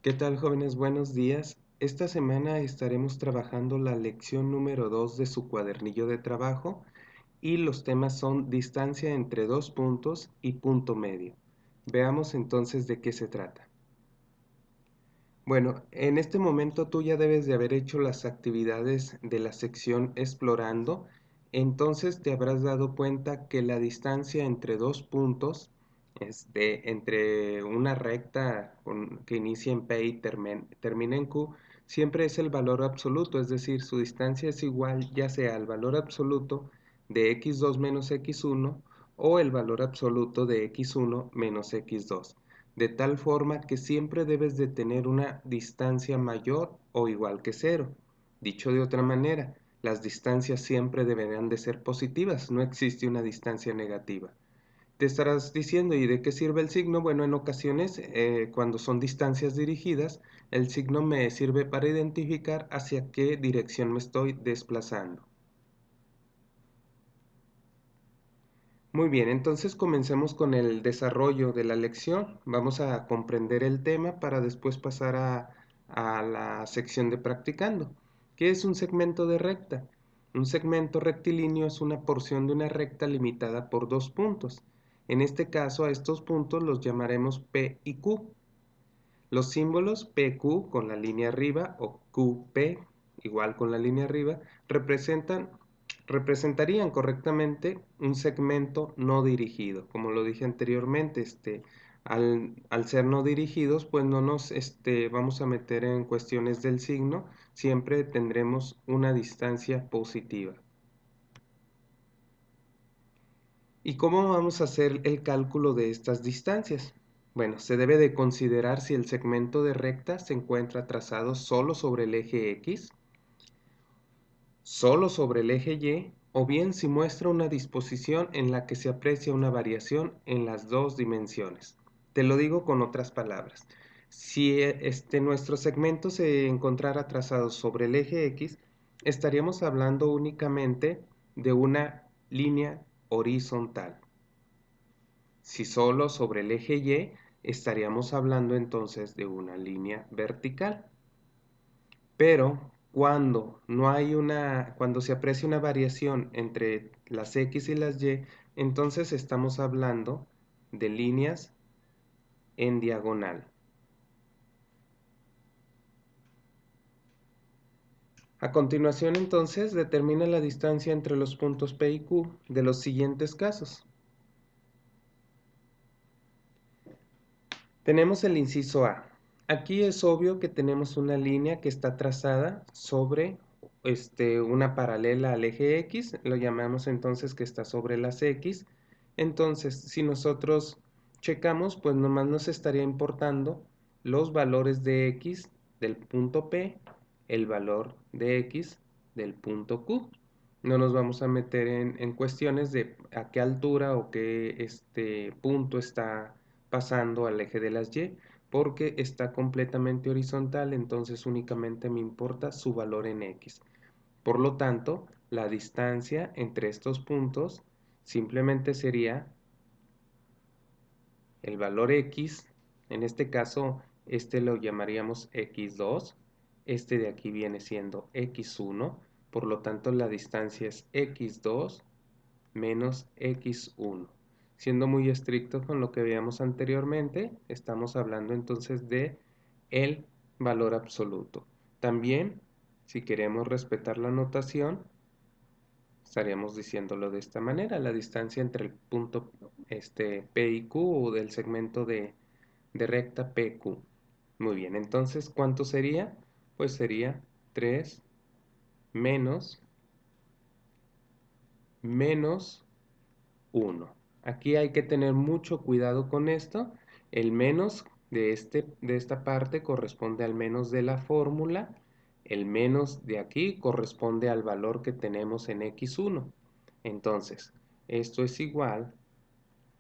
¿Qué tal, jóvenes? Buenos días. Esta semana estaremos trabajando la lección número 2 de su cuadernillo de trabajo y los temas son distancia entre dos puntos y punto medio. Veamos entonces de qué se trata. Bueno, en este momento tú ya debes de haber hecho las actividades de la sección explorando, entonces te habrás dado cuenta que la distancia entre dos puntos, entre una recta que inicia en P y termina en Q, siempre es el valor absoluto, es decir, su distancia es igual ya sea al valor absoluto de x2 menos x1 o el valor absoluto de x1 menos x2 de tal forma que siempre debes de tener una distancia mayor o igual que cero. Dicho de otra manera, las distancias siempre deberán de ser positivas, no existe una distancia negativa. Te estarás diciendo, ¿y de qué sirve el signo? Bueno, en ocasiones, cuando son distancias dirigidas, el signo me sirve para identificar hacia qué dirección me estoy desplazando. Muy bien, entonces comencemos con el desarrollo de la lección. Vamos a comprender el tema para después pasar a la sección de practicando. ¿Qué es un segmento de recta? Un segmento rectilíneo es una porción de una recta limitada por dos puntos. En este caso, a estos puntos los llamaremos P y Q. Los símbolos PQ con la línea arriba o QP igual con la línea arriba representarían correctamente un segmento no dirigido. Como lo dije anteriormente, al ser no dirigidos, pues no nos vamos a meter en cuestiones del signo, siempre tendremos una distancia positiva. ¿Y cómo vamos a hacer el cálculo de estas distancias? Bueno, se debe de considerar si el segmento de recta se encuentra trazado solo sobre el eje X, solo sobre el eje Y, o bien si muestra una disposición en la que se aprecia una variación en las dos dimensiones. Te lo digo con otras palabras. Si nuestro segmento se encontrara trazado sobre el eje X, estaríamos hablando únicamente de una línea horizontal. Si solo sobre el eje Y, estaríamos hablando entonces de una línea vertical. Pero cuando se aprecia una variación entre las X y las Y, entonces estamos hablando de líneas en diagonal. A continuación, entonces, determina la distancia entre los puntos P y Q de los siguientes casos. Tenemos el inciso A. Aquí es obvio que tenemos una línea que está trazada sobre una paralela al eje X, lo llamamos entonces que está sobre las X. Entonces, si nosotros checamos, pues nomás nos estaría importando los valores de X del punto P, el valor de X del punto Q. No nos vamos a meter en cuestiones de a qué altura o qué punto está pasando al eje de las Y, porque está completamente horizontal, entonces únicamente me importa su valor en X. Por lo tanto, la distancia entre estos puntos simplemente sería el valor X, en este caso, lo llamaríamos X2, de aquí viene siendo X1, por lo tanto la distancia es X2 menos X1. Siendo muy estrictos con lo que veíamos anteriormente, estamos hablando entonces de el valor absoluto. También, si queremos respetar la notación, estaríamos diciéndolo de esta manera, la distancia entre el punto P y Q o del segmento de recta PQ. Muy bien, entonces, ¿cuánto sería? Pues sería 3 menos 1. Aquí hay que tener mucho cuidado con esto. El menos de esta parte corresponde al menos de la fórmula. El menos de aquí corresponde al valor que tenemos en x1. Entonces, esto es igual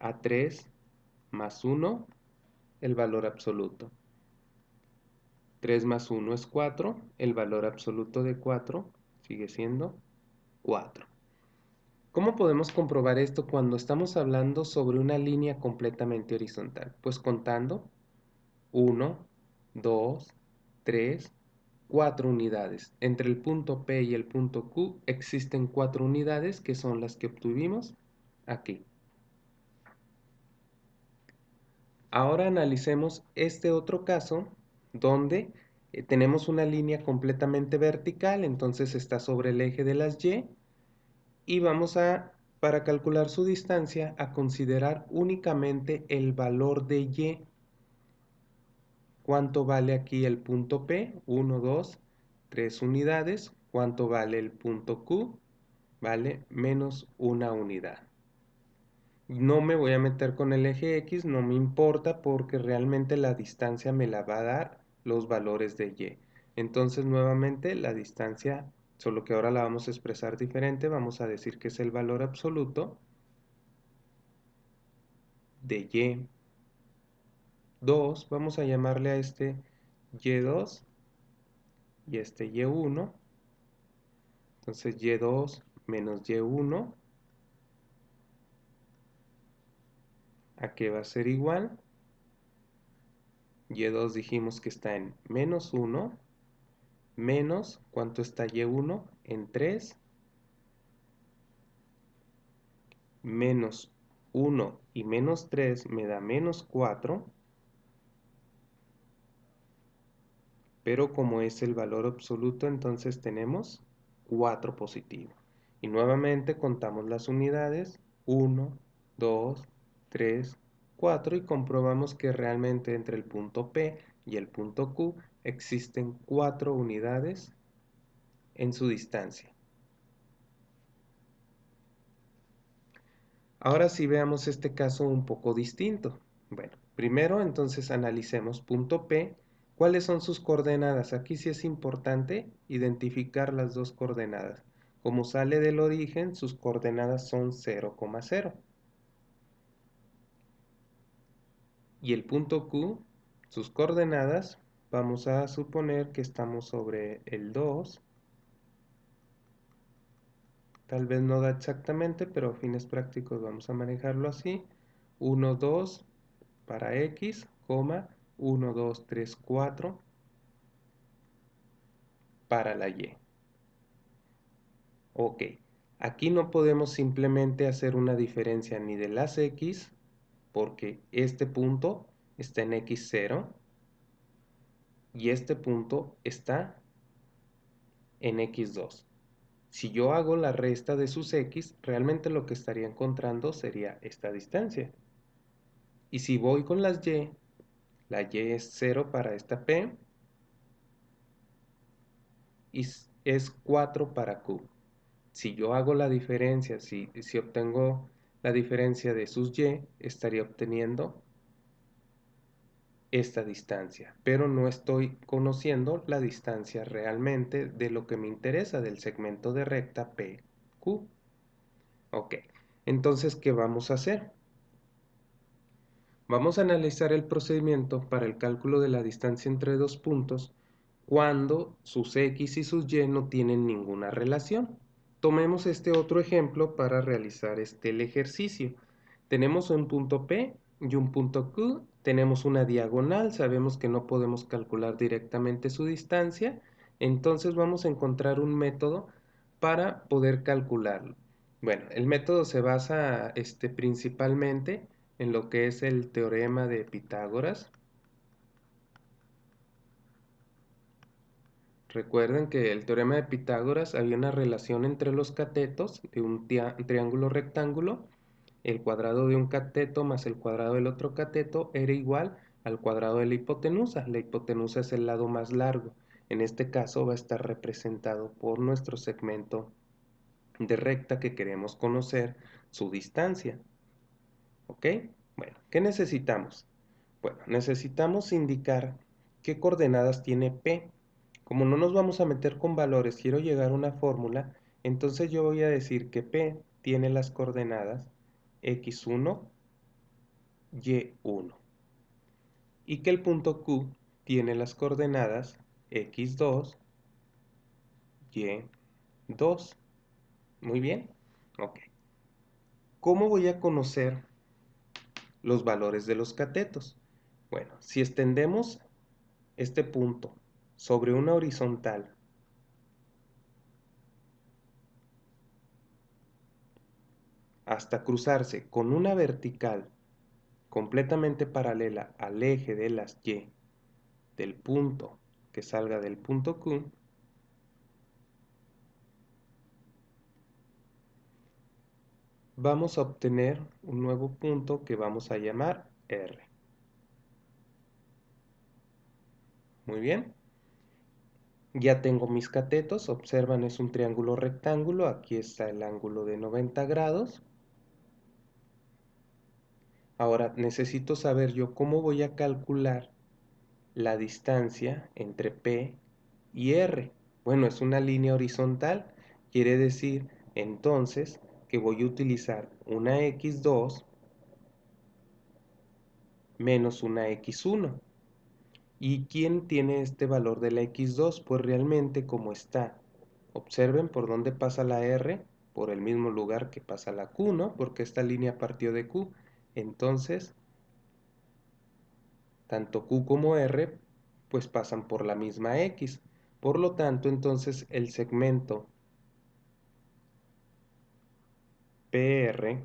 a 3 más 1, el valor absoluto. 3 más 1 es 4, el valor absoluto de 4 sigue siendo 4. ¿Cómo podemos comprobar esto cuando estamos hablando sobre una línea completamente horizontal? Pues contando 1, 2, 3, 4 unidades. Entre el punto P y el punto Q existen 4 unidades que son las que obtuvimos aquí. Ahora analicemos este otro caso donde tenemos una línea completamente vertical, entonces está sobre el eje de las Y, y vamos a, para calcular su distancia, a considerar únicamente el valor de Y. ¿Cuánto vale aquí el punto P? 1, 2, 3 unidades. ¿Cuánto vale el punto Q? Vale menos una unidad. No me voy a meter con el eje X, no me importa porque realmente la distancia me la va a dar los valores de Y. Entonces nuevamente la distancia, solo que ahora la vamos a expresar diferente, vamos a decir que es el valor absoluto de Y2, vamos a llamarle a este Y2 y este Y1. Entonces Y2 menos Y1, ¿a qué va a ser igual? Y2 dijimos que está en menos 1, menos, ¿cuánto está Y1? En 3, menos 1 y menos 3 me da menos 4, pero como es el valor absoluto, entonces tenemos 4 positivo. Y nuevamente contamos las unidades, 1, 2, 3, 4, y comprobamos que realmente entre el punto P y el punto Q existen 4 unidades en su distancia. Ahora sí veamos este caso un poco distinto. Bueno, primero entonces analicemos punto P. ¿Cuáles son sus coordenadas? Aquí sí es importante identificar las dos coordenadas. Como sale del origen, sus coordenadas son 0,0. Y el punto Q, sus coordenadas, vamos a suponer que estamos sobre el 2. Tal vez no da exactamente, pero a fines prácticos vamos a manejarlo así. 1, 2 para X, 1, 2, 3, 4 para la Y. Ok, aquí no podemos simplemente hacer una diferencia ni de las X, porque este punto está en X0 y este punto está en X2. Si yo hago la resta de sus X, realmente lo que estaría encontrando sería esta distancia. Y si voy con las Y, la Y es 0 para esta P y es 4 para Q. Si yo hago la diferencia, si obtengo la diferencia de sus Y, estaría obteniendo esta distancia, pero no estoy conociendo la distancia realmente de lo que me interesa, del segmento de recta PQ. Ok, entonces, ¿qué vamos a hacer? Vamos a analizar el procedimiento para el cálculo de la distancia entre dos puntos cuando sus X y sus Y no tienen ninguna relación. Tomemos este otro ejemplo para realizar el ejercicio. Tenemos un punto P y un punto Q, tenemos una diagonal, sabemos que no podemos calcular directamente su distancia, entonces vamos a encontrar un método para poder calcularlo. Bueno, el método se basa principalmente en lo que es el teorema de Pitágoras. Recuerden que el teorema de Pitágoras había una relación entre los catetos de un triángulo rectángulo. El cuadrado de un cateto más el cuadrado del otro cateto era igual al cuadrado de la hipotenusa. La hipotenusa es el lado más largo. En este caso va a estar representado por nuestro segmento de recta que queremos conocer su distancia. ¿Ok? Bueno, ¿qué necesitamos? Bueno, necesitamos indicar qué coordenadas tiene P. Como no nos vamos a meter con valores, quiero llegar a una fórmula, entonces yo voy a decir que P tiene las coordenadas x1, y1 y que el punto Q tiene las coordenadas x2, y2. Muy bien. Ok. ¿Cómo voy a conocer los valores de los catetos? Bueno, si extendemos este punto sobre una horizontal hasta cruzarse con una vertical completamente paralela al eje de las Y del punto que salga del punto Q, vamos a obtener un nuevo punto que vamos a llamar R. Muy bien. Ya tengo mis catetos, observan es un triángulo rectángulo, aquí está el ángulo de 90 grados. Ahora necesito saber yo cómo voy a calcular la distancia entre P y R. Bueno, es una línea horizontal, quiere decir entonces que voy a utilizar una x2 menos una x1. ¿Y quién tiene este valor de la x2? Pues realmente como está. Observen por dónde pasa la R, por el mismo lugar que pasa la Q, ¿no? Porque esta línea partió de Q. Entonces, tanto Q como R, pues pasan por la misma X. Por lo tanto, entonces el segmento PR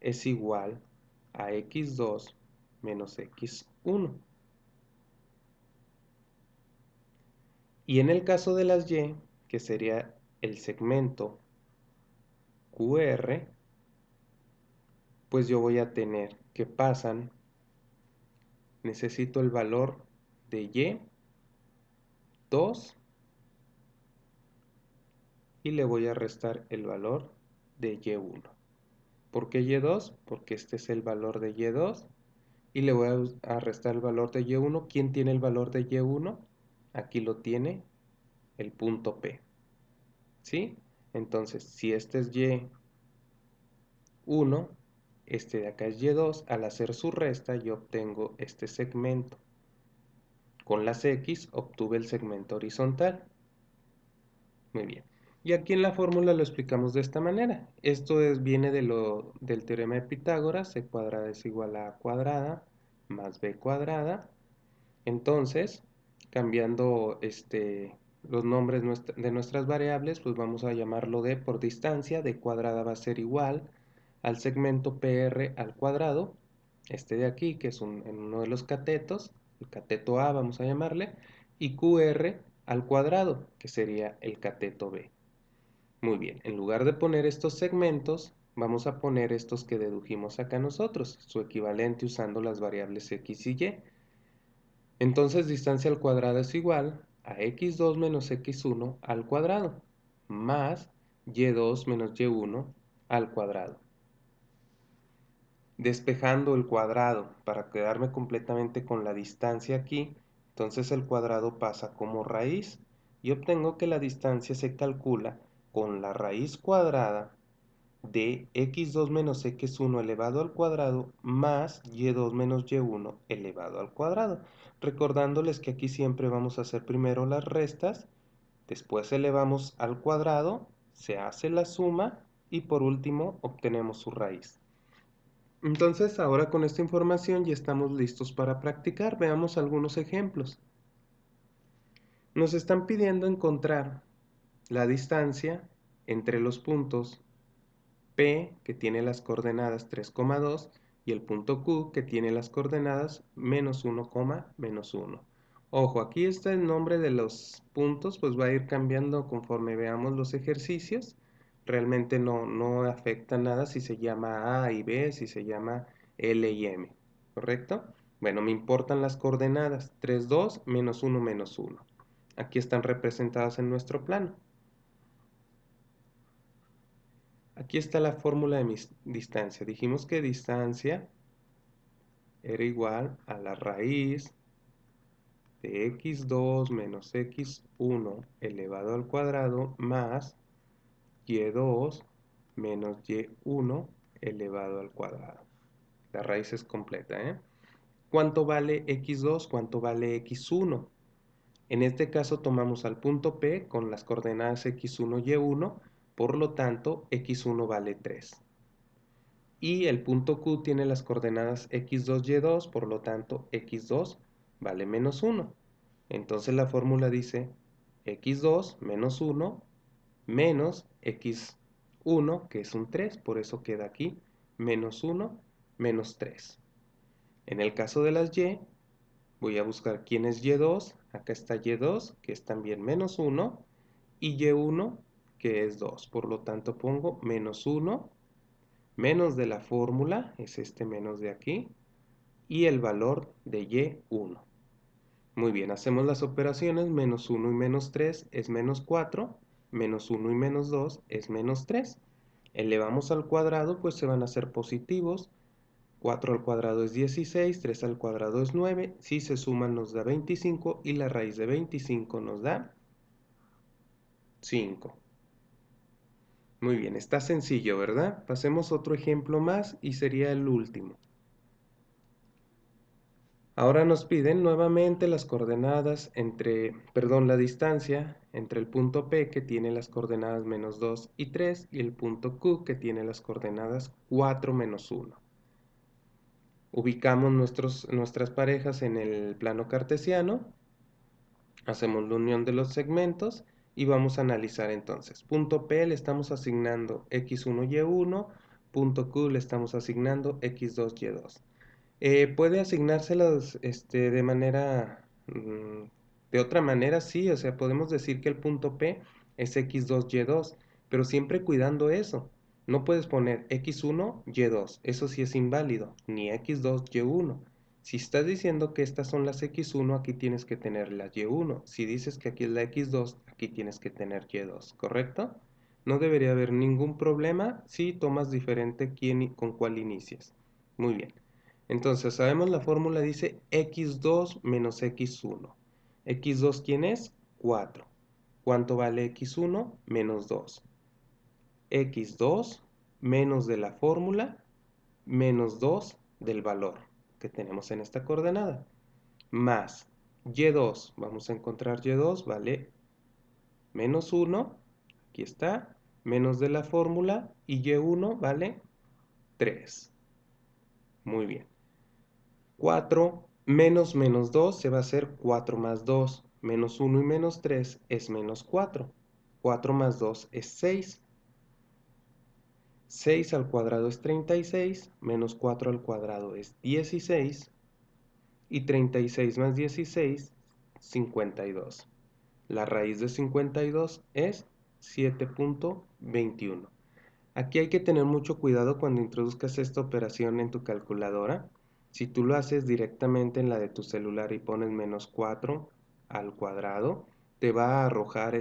es igual a x2 menos x1. Y en el caso de las Y, que sería el segmento QR, pues yo voy a tener que pasan, necesito el valor de Y2 y le voy a restar el valor de Y1. ¿Por qué Y2? Porque este es el valor de Y2 y le voy a restar el valor de Y1. ¿Quién tiene el valor de Y1? Aquí lo tiene el punto P. ¿Sí? Entonces, si este es Y1, este de acá es Y2, al hacer su resta yo obtengo este segmento. Con las X obtuve el segmento horizontal. Muy bien. Y aquí en la fórmula lo explicamos de esta manera. Esto viene del teorema de Pitágoras, c cuadrada es igual a cuadrada más b cuadrada. Entonces, cambiando los nombres de nuestras variables, pues vamos a llamarlo d por distancia. D cuadrada va a ser igual al segmento PR al cuadrado, este de aquí, que es en uno de los catetos, el cateto A vamos a llamarle, y QR al cuadrado, que sería el cateto B. Muy bien, en lugar de poner estos segmentos, vamos a poner estos que dedujimos acá nosotros, su equivalente usando las variables x y y. Entonces distancia al cuadrado es igual a x2 menos x1 al cuadrado, más y2 menos y1 al cuadrado. Despejando el cuadrado para quedarme completamente con la distancia aquí, entonces el cuadrado pasa como raíz y obtengo que la distancia se calcula con la raíz cuadrada de x2 menos x1 elevado al cuadrado más y2 menos y1 elevado al cuadrado. Recordándoles que aquí siempre vamos a hacer primero las restas, después elevamos al cuadrado, se hace la suma y por último obtenemos su raíz. Entonces ahora con esta información ya estamos listos para practicar. Veamos algunos ejemplos. Nos están pidiendo encontrar la distancia entre los puntos P, que tiene las coordenadas 3,2, y el punto Q, que tiene las coordenadas menos 1, menos 1. Ojo, aquí está el nombre de los puntos, pues va a ir cambiando conforme veamos los ejercicios. Realmente no afecta nada si se llama A y B, si se llama L y M, ¿correcto? Bueno, me importan las coordenadas 3, 2, menos 1, menos 1. Aquí están representadas en nuestro plano. Aquí está la fórmula de mi distancia. Dijimos que distancia era igual a la raíz de x2 menos x1 elevado al cuadrado más y2 menos y1 elevado al cuadrado. La raíz es completa, ¿eh? ¿Cuánto vale x2? ¿Cuánto vale x1? En este caso tomamos al punto P con las coordenadas x1 y y1, por lo tanto x1 vale 3. Y el punto Q tiene las coordenadas x2, y2, por lo tanto x2 vale menos 1. Entonces la fórmula dice x2 menos 1 menos x1, que es un 3, por eso queda aquí menos 1 menos 3. En el caso de las y, voy a buscar quién es y2. Acá está y2, que es también menos 1, y y1, que es 2. Por lo tanto pongo menos 1 menos de la fórmula, es este menos de aquí, y el valor de y1. Muy bien, hacemos las operaciones. Menos 1 y menos 3 es menos 4, menos 1 y menos 2 es menos 3. Elevamos al cuadrado, pues se van a hacer positivos. 4 al cuadrado es 16, 3 al cuadrado es 9. Si se suman nos da 25 y la raíz de 25 nos da 5. Muy bien, está sencillo, ¿verdad? Pasemos otro ejemplo más y sería el último. Ahora nos piden nuevamente las coordenadas la distancia entre el punto P, que tiene las coordenadas menos 2 y 3, y el punto Q, que tiene las coordenadas 4 menos 1. Ubicamos nuestras parejas en el plano cartesiano, hacemos la unión de los segmentos y vamos a analizar entonces. Punto P le estamos asignando x1, y1, punto Q le estamos asignando x2, y2. Puede asignárselas de otra manera, sí, o sea, podemos decir que el punto P es x2, y2, pero siempre cuidando eso. No puedes poner x1, y2, eso sí es inválido, ni x2, y1. Si estás diciendo que estas son las x1, aquí tienes que tener la y1. Si dices que aquí es la x2, aquí tienes que tener y2, ¿correcto? No debería haber ningún problema si tomas diferente con cuál inicias. Muy bien. Entonces, sabemos la fórmula dice x2 menos x1. ¿X2 quién es? 4. ¿Cuánto vale x1? Menos 2. X2 menos de la fórmula menos 2 del valor que tenemos en esta coordenada. Más y2, vamos a encontrar y2, vale menos 1, aquí está, menos de la fórmula, y y1 vale 3. Muy bien. 4 menos menos 2 se va a hacer 4 más 2. Menos 1 y menos 3 es menos 4. 4 más 2 es 6. 6 al cuadrado es 36. Menos 4 al cuadrado es 16. Y 36 más 16, 52. La raíz de 52 es 7.21. Aquí hay que tener mucho cuidado cuando introduzcas esta operación en tu calculadora. Si tú lo haces directamente en la de tu celular y pones menos 4 al cuadrado, te va a arrojar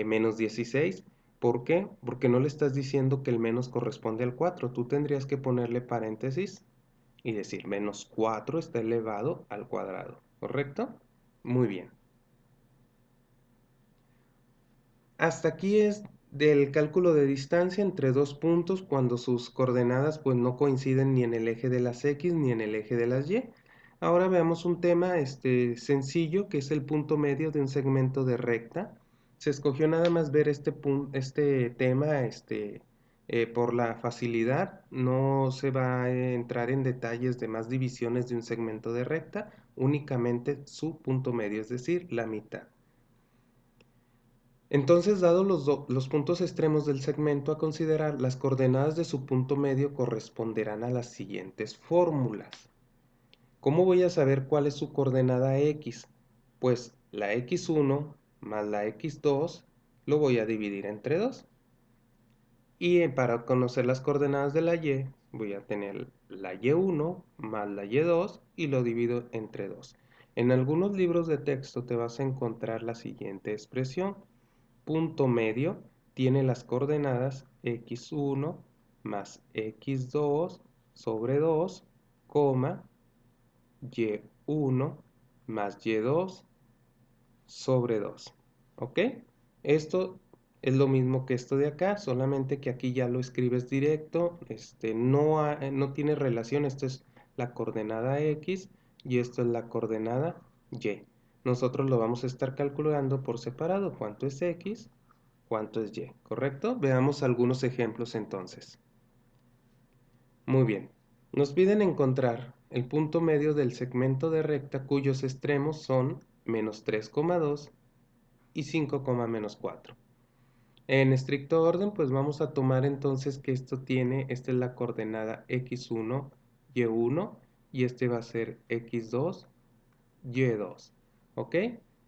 menos 16. ¿Por qué? Porque no le estás diciendo que el menos corresponde al 4. Tú tendrías que ponerle paréntesis y decir menos 4 está elevado al cuadrado. ¿Correcto? Muy bien. Hasta aquí es del cálculo de distancia entre dos puntos cuando sus coordenadas pues no coinciden ni en el eje de las X ni en el eje de las Y. Ahora veamos un tema sencillo, que es el punto medio de un segmento de recta. Se escogió nada más ver este tema por la facilidad. No se va a entrar en detalles de más divisiones de un segmento de recta, únicamente su punto medio, es decir, la mitad. Entonces, dados los puntos extremos del segmento a considerar, las coordenadas de su punto medio corresponderán a las siguientes fórmulas. ¿Cómo voy a saber cuál es su coordenada X? Pues la X1 más la X2 lo voy a dividir entre 2. Y para conocer las coordenadas de la Y, voy a tener la Y1 más la Y2 y lo divido entre 2. En algunos libros de texto te vas a encontrar la siguiente expresión. Punto medio tiene las coordenadas x1 más x2 sobre 2, y1 más y2 sobre 2. ¿Ok? Esto es lo mismo que esto de acá, solamente que aquí ya lo escribes directo. No tiene relación. Esto es la coordenada x y esto es la coordenada y. Nosotros lo vamos a estar calculando por separado. ¿Cuánto es x? ¿Cuánto es y? ¿Correcto? Veamos algunos ejemplos entonces. Muy bien. Nos piden encontrar el punto medio del segmento de recta cuyos extremos son menos 3,2 y 5, menos 4. En estricto orden, pues vamos a tomar entonces que esta es la coordenada x1, y1, y este va a ser x2, y2, ¿ok?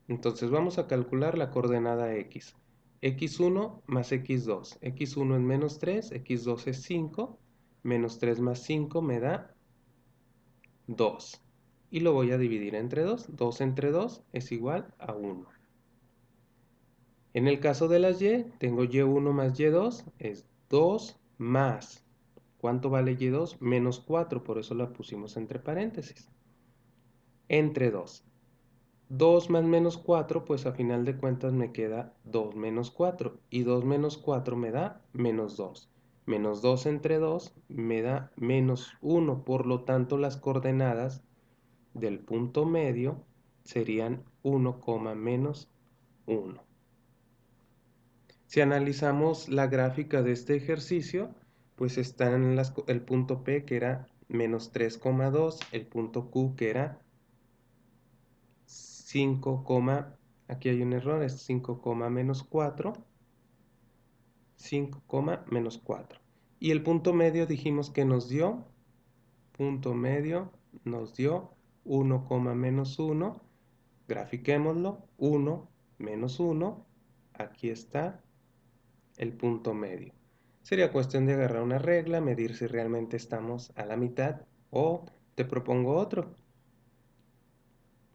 Entonces vamos a calcular la coordenada x. x1 más x2. x1 es menos 3, x2 es 5, menos 3 más 5 me da 2. Y lo voy a dividir entre 2. 2 entre 2 es igual a 1. En el caso de las y, tengo y1 más y2, es 2 más. ¿Cuánto vale y2? Menos 4, por eso la pusimos entre paréntesis. Entre 2. 2 más menos 4, pues a final de cuentas me queda 2 menos 4. Y 2 menos 4 me da menos 2. Menos 2 entre 2 me da menos 1. Por lo tanto, las coordenadas del punto medio serían 1, menos 1. Si analizamos la gráfica de este ejercicio, pues está en el punto P que era menos 3,2, el punto Q que era 5, aquí hay un error, es 5, menos 4, 5, menos 4. Y el punto medio dijimos que nos dio, punto medio nos dio 1, menos 1, grafiquémoslo, 1 menos 1, aquí está el punto medio. Sería cuestión de agarrar una regla, medir si realmente estamos a la mitad o te propongo otro.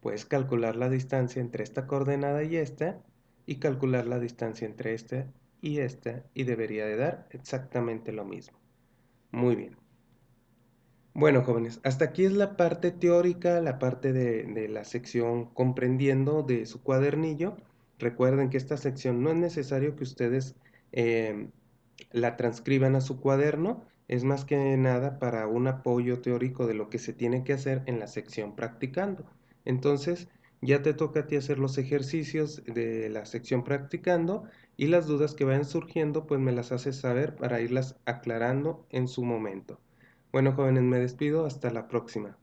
Puedes calcular la distancia entre esta coordenada y calcular la distancia entre esta y debería de dar exactamente lo mismo. Muy bien. Bueno, jóvenes, hasta aquí es la parte teórica, la parte de la sección comprendiendo de su cuadernillo. Recuerden que esta sección no es necesario que ustedes eh, la transcriban a su cuaderno, es más que nada para un apoyo teórico de lo que se tiene que hacer en la sección practicando. Entonces, ya te toca a ti hacer los ejercicios de la sección practicando y las dudas que vayan surgiendo, pues me las haces saber para irlas aclarando en su momento. Bueno, jóvenes, me despido. Hasta la próxima.